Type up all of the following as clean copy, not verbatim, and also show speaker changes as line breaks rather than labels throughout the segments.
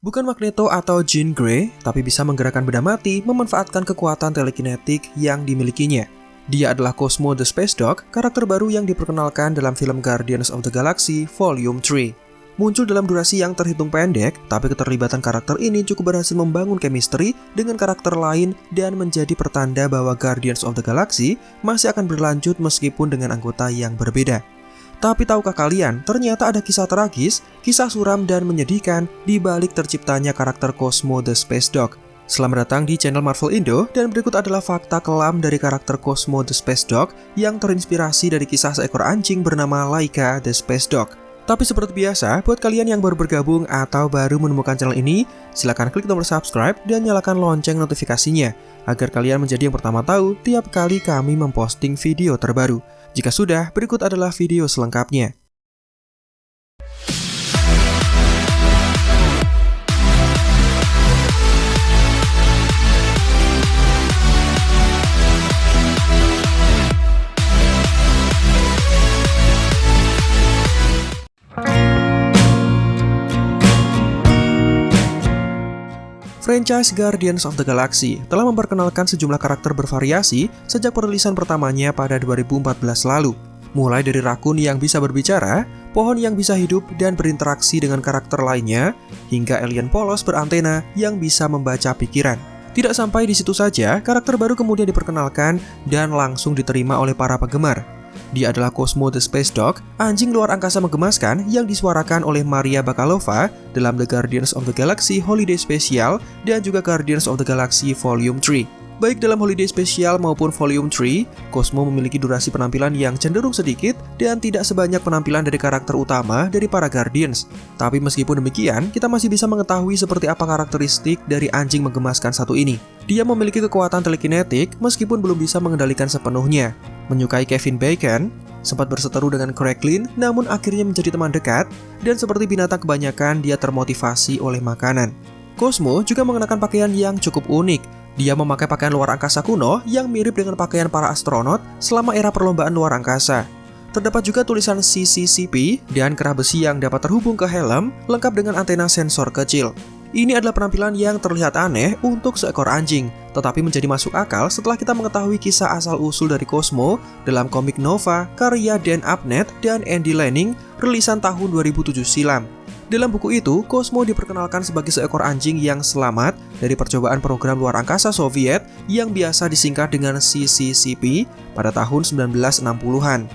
Bukan Magneto atau Jean Grey, tapi bisa menggerakkan benda mati memanfaatkan kekuatan telekinetik yang dimilikinya. Dia adalah Cosmo the Space Dog, karakter baru yang diperkenalkan dalam film Guardians of the Galaxy Volume 3. Muncul dalam durasi yang terhitung pendek, tapi keterlibatan karakter ini cukup berhasil membangun chemistry dengan karakter lain dan menjadi pertanda bahwa Guardians of the Galaxy masih akan berlanjut meskipun dengan anggota yang berbeda. Tapi tahukah kalian, ternyata ada kisah tragis, kisah suram dan menyedihkan di balik terciptanya karakter Cosmo the Space Dog. Selamat datang di channel Marvel Indo, dan berikut adalah fakta kelam dari karakter Cosmo the Space Dog yang terinspirasi dari kisah seekor anjing bernama Laika the Space Dog. Tapi seperti biasa, buat kalian yang baru bergabung atau baru menemukan channel ini, silahkan klik tombol subscribe dan nyalakan lonceng notifikasinya, agar kalian menjadi yang pertama tahu tiap kali kami memposting video terbaru. Jika sudah, berikut adalah video selengkapnya. Franchise Guardians of the Galaxy telah memperkenalkan sejumlah karakter bervariasi sejak perilisan pertamanya pada 2014 lalu. Mulai dari rakun yang bisa berbicara, pohon yang bisa hidup dan berinteraksi dengan karakter lainnya, hingga alien polos berantena yang bisa membaca pikiran. Tidak sampai di situ saja, karakter baru kemudian diperkenalkan dan langsung diterima oleh para penggemar. Dia adalah Cosmo the Space Dog, anjing luar angkasa menggemaskan yang disuarakan oleh Maria Bakalova dalam The Guardians of the Galaxy Holiday Special dan juga Guardians of the Galaxy Volume 3. Baik dalam Holiday Special maupun Volume 3, Cosmo memiliki durasi penampilan yang cenderung sedikit dan tidak sebanyak penampilan dari karakter utama dari para Guardians. Tapi meskipun demikian, kita masih bisa mengetahui seperti apa karakteristik dari anjing menggemaskan satu ini. Dia memiliki kekuatan telekinetik meskipun belum bisa mengendalikan sepenuhnya. Menyukai Kevin Bacon, sempat berseteru dengan Cracklin namun akhirnya menjadi teman dekat, dan seperti binatang kebanyakan dia termotivasi oleh makanan. Cosmo juga mengenakan pakaian yang cukup unik. Dia memakai pakaian luar angkasa kuno yang mirip dengan pakaian para astronot selama era perlombaan luar angkasa. Terdapat juga tulisan CCCP dan kerah besi yang dapat terhubung ke helm lengkap dengan antena sensor kecil. Ini adalah penampilan yang terlihat aneh untuk seekor anjing, tetapi menjadi masuk akal setelah kita mengetahui kisah asal-usul dari Cosmo dalam komik Nova karya Dan Abnett dan Andy Lanning rilisan tahun 2007 silam. Dalam buku itu, Cosmo diperkenalkan sebagai seekor anjing yang selamat dari percobaan program luar angkasa Soviet yang biasa disingkat dengan CCCP pada tahun 1960-an.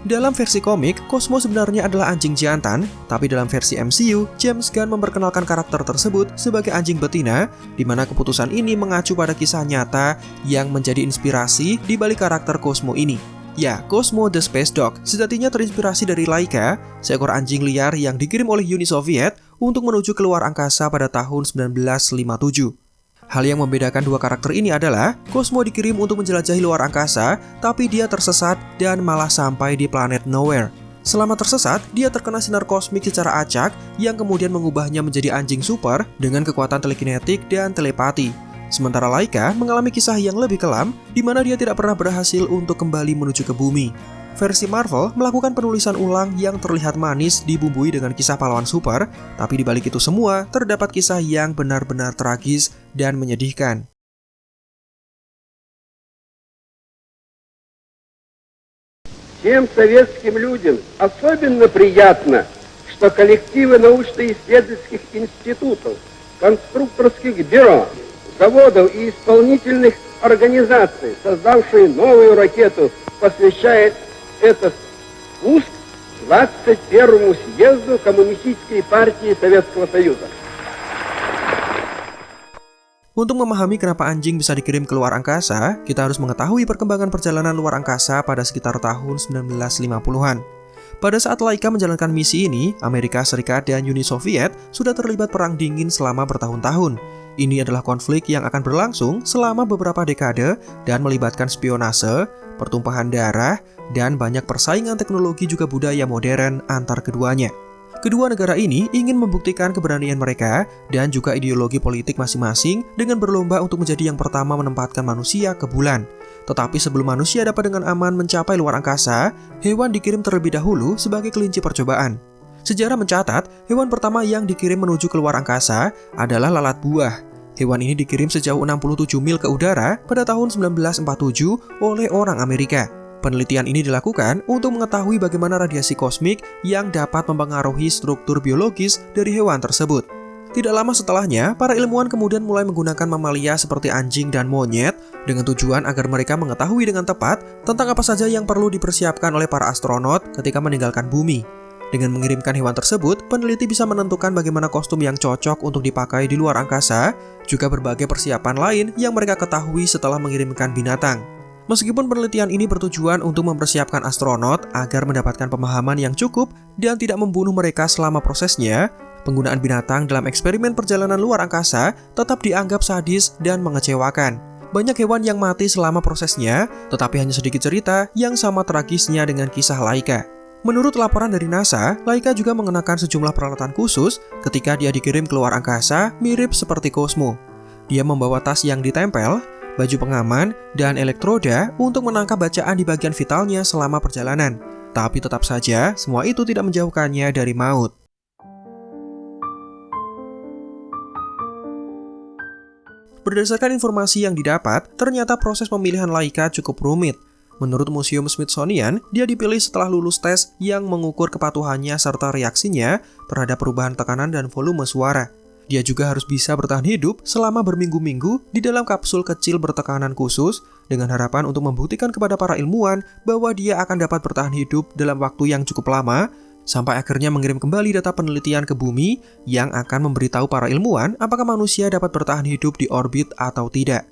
Dalam versi komik, Cosmo sebenarnya adalah anjing jantan, tapi dalam versi MCU, James Gunn memperkenalkan karakter tersebut sebagai anjing betina, di mana keputusan ini mengacu pada kisah nyata yang menjadi inspirasi di balik karakter Cosmo ini. Ya, Cosmo the Space Dog sejatinya terinspirasi dari Laika, seekor anjing liar yang dikirim oleh Uni Soviet untuk menuju ke luar angkasa pada tahun 1957. Hal yang membedakan dua karakter ini adalah Cosmo dikirim untuk menjelajahi luar angkasa, tapi dia tersesat dan malah sampai di planet Nowhere. Selama tersesat, dia terkena sinar kosmik secara acak yang kemudian mengubahnya menjadi anjing super dengan kekuatan telekinetik dan telepati. Sementara Laika mengalami kisah yang lebih kelam, di mana dia tidak pernah berhasil untuk kembali menuju ke bumi. Versi Marvel melakukan penulisan ulang yang terlihat manis dibumbui dengan kisah pahlawan super, tapi di balik itu semua terdapat kisah yang benar-benar tragis dan menyedihkan.
Всем советским людям особенно приятно, что коллективы научно-исследовательских институтов, конструкторских бюро, заводов и исполнительных организаций, создавшие новую ракету, посвящает этот спуск 21-му съезду Коммунистической партии Советского Союза.
Untuk memahami kenapa anjing bisa dikirim ke luar angkasa, kita harus mengetahui perkembangan perjalanan luar angkasa pada sekitar tahun 1950-an. Pada saat Laika menjalankan misi ini, Amerika Serikat dan Uni Soviet sudah terlibat perang dingin selama bertahun-tahun. Ini adalah konflik yang akan berlangsung selama beberapa dekade dan melibatkan spionase, pertumpahan darah, dan banyak persaingan teknologi juga budaya modern antar keduanya. Kedua negara ini ingin membuktikan keberanian mereka dan juga ideologi politik masing-masing dengan berlomba untuk menjadi yang pertama menempatkan manusia ke bulan. Tetapi sebelum manusia dapat dengan aman mencapai luar angkasa, hewan dikirim terlebih dahulu sebagai kelinci percobaan. Sejarah mencatat, hewan pertama yang dikirim menuju ke luar angkasa adalah lalat buah. Hewan ini dikirim sejauh 67 mil ke udara pada tahun 1947 oleh orang Amerika. Penelitian ini dilakukan untuk mengetahui bagaimana radiasi kosmik yang dapat mempengaruhi struktur biologis dari hewan tersebut. Tidak lama setelahnya, para ilmuwan kemudian mulai menggunakan mamalia seperti anjing dan monyet dengan tujuan agar mereka mengetahui dengan tepat tentang apa saja yang perlu dipersiapkan oleh para astronot ketika meninggalkan bumi. Dengan mengirimkan hewan tersebut, peneliti bisa menentukan bagaimana kostum yang cocok untuk dipakai di luar angkasa, juga berbagai persiapan lain yang mereka ketahui setelah mengirimkan binatang. Meskipun penelitian ini bertujuan untuk mempersiapkan astronot agar mendapatkan pemahaman yang cukup dan tidak membunuh mereka selama prosesnya, penggunaan binatang dalam eksperimen perjalanan luar angkasa tetap dianggap sadis dan mengecewakan. Banyak hewan yang mati selama prosesnya, tetapi hanya sedikit cerita yang sama tragisnya dengan kisah Laika. Menurut laporan dari NASA, Laika juga mengenakan sejumlah peralatan khusus ketika dia dikirim ke luar angkasa mirip seperti Cosmo. Dia membawa tas yang ditempel, baju pengaman, dan elektroda untuk menangkap bacaan di bagian vitalnya selama perjalanan. Tapi tetap saja, semua itu tidak menjauhkannya dari maut. Berdasarkan informasi yang didapat, ternyata proses pemilihan Laika cukup rumit. Menurut Museum Smithsonian, dia dipilih setelah lulus tes yang mengukur kepatuhannya serta reaksinya terhadap perubahan tekanan dan volume suara. Dia juga harus bisa bertahan hidup selama berminggu-minggu di dalam kapsul kecil bertekanan khusus dengan harapan untuk membuktikan kepada para ilmuwan bahwa dia akan dapat bertahan hidup dalam waktu yang cukup lama sampai akhirnya mengirim kembali data penelitian ke bumi yang akan memberitahu para ilmuwan apakah manusia dapat bertahan hidup di orbit atau tidak.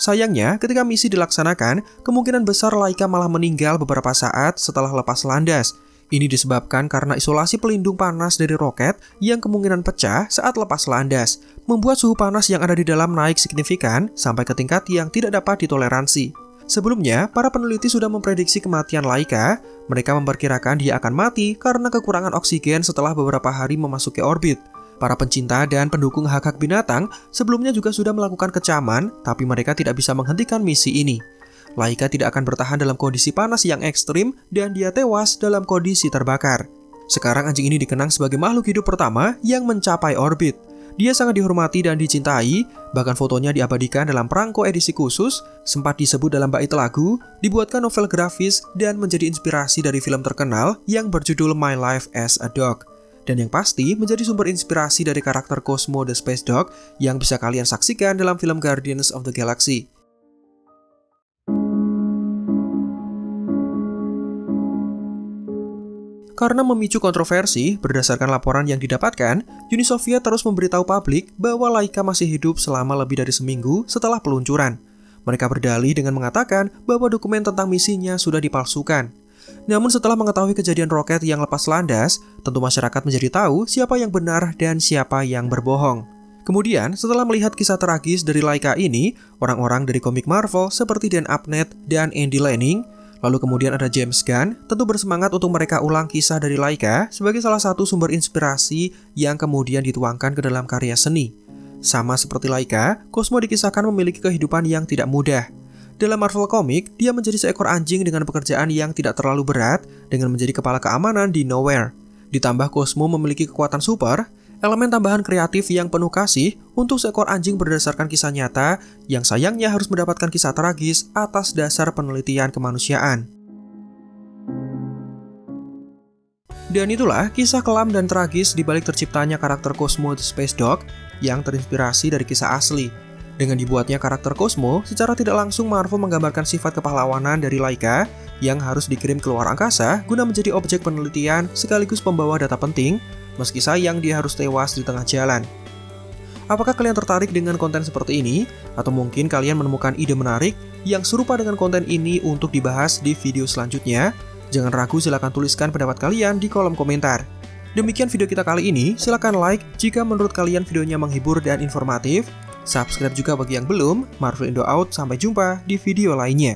Sayangnya, ketika misi dilaksanakan, kemungkinan besar Laika malah meninggal beberapa saat setelah lepas landas. Ini disebabkan karena isolasi pelindung panas dari roket yang kemungkinan pecah saat lepas landas, membuat suhu panas yang ada di dalam naik signifikan sampai ke tingkat yang tidak dapat ditoleransi. Sebelumnya, para peneliti sudah memprediksi kematian Laika. Mereka memperkirakan dia akan mati karena kekurangan oksigen setelah beberapa hari memasuki orbit. Para pencinta dan pendukung hak-hak binatang sebelumnya juga sudah melakukan kecaman, tapi mereka tidak bisa menghentikan misi ini. Laika tidak akan bertahan dalam kondisi panas yang ekstrim dan dia tewas dalam kondisi terbakar. Sekarang anjing ini dikenang sebagai makhluk hidup pertama yang mencapai orbit. Dia sangat dihormati dan dicintai, bahkan fotonya diabadikan dalam perangko edisi khusus, sempat disebut dalam bait lagu, dibuatkan novel grafis, dan menjadi inspirasi dari film terkenal yang berjudul My Life as a Dog. Dan yang pasti menjadi sumber inspirasi dari karakter Cosmo the Space Dog yang bisa kalian saksikan dalam film Guardians of the Galaxy. Karena memicu kontroversi, berdasarkan laporan yang didapatkan, Uni Soviet terus memberitahu publik bahwa Laika masih hidup selama lebih dari seminggu setelah peluncuran. Mereka berdalih dengan mengatakan bahwa dokumen tentang misinya sudah dipalsukan. Namun setelah mengetahui kejadian roket yang lepas landas, tentu masyarakat menjadi tahu siapa yang benar dan siapa yang berbohong. Kemudian, setelah melihat kisah tragis dari Laika ini, orang-orang dari komik Marvel seperti Dan Abnett dan Andy Lanning, lalu kemudian ada James Gunn, tentu bersemangat untuk mereka ulang kisah dari Laika sebagai salah satu sumber inspirasi yang kemudian dituangkan ke dalam karya seni. Sama seperti Laika, Cosmo dikisahkan memiliki kehidupan yang tidak mudah. Dalam Marvel Comics, dia menjadi seekor anjing dengan pekerjaan yang tidak terlalu berat dengan menjadi kepala keamanan di Nowhere. Ditambah Cosmo memiliki kekuatan super, elemen tambahan kreatif yang penuh kasih untuk seekor anjing berdasarkan kisah nyata yang sayangnya harus mendapatkan kisah tragis atas dasar penelitian kemanusiaan. Dan itulah kisah kelam dan tragis di balik terciptanya karakter Cosmo the Space Dog yang terinspirasi dari kisah asli. Dengan dibuatnya karakter Cosmo, secara tidak langsung Marvel menggambarkan sifat kepahlawanan dari Laika yang harus dikirim ke luar angkasa guna menjadi objek penelitian sekaligus pembawa data penting, meski sayang dia harus tewas di tengah jalan. Apakah kalian tertarik dengan konten seperti ini? Atau mungkin kalian menemukan ide menarik yang serupa dengan konten ini untuk dibahas di video selanjutnya? Jangan ragu, silahkan tuliskan pendapat kalian di kolom komentar. Demikian video kita kali ini, silahkan like jika menurut kalian videonya menghibur dan informatif. Subscribe juga bagi yang belum. Marvel Indo out, sampai jumpa di video lainnya.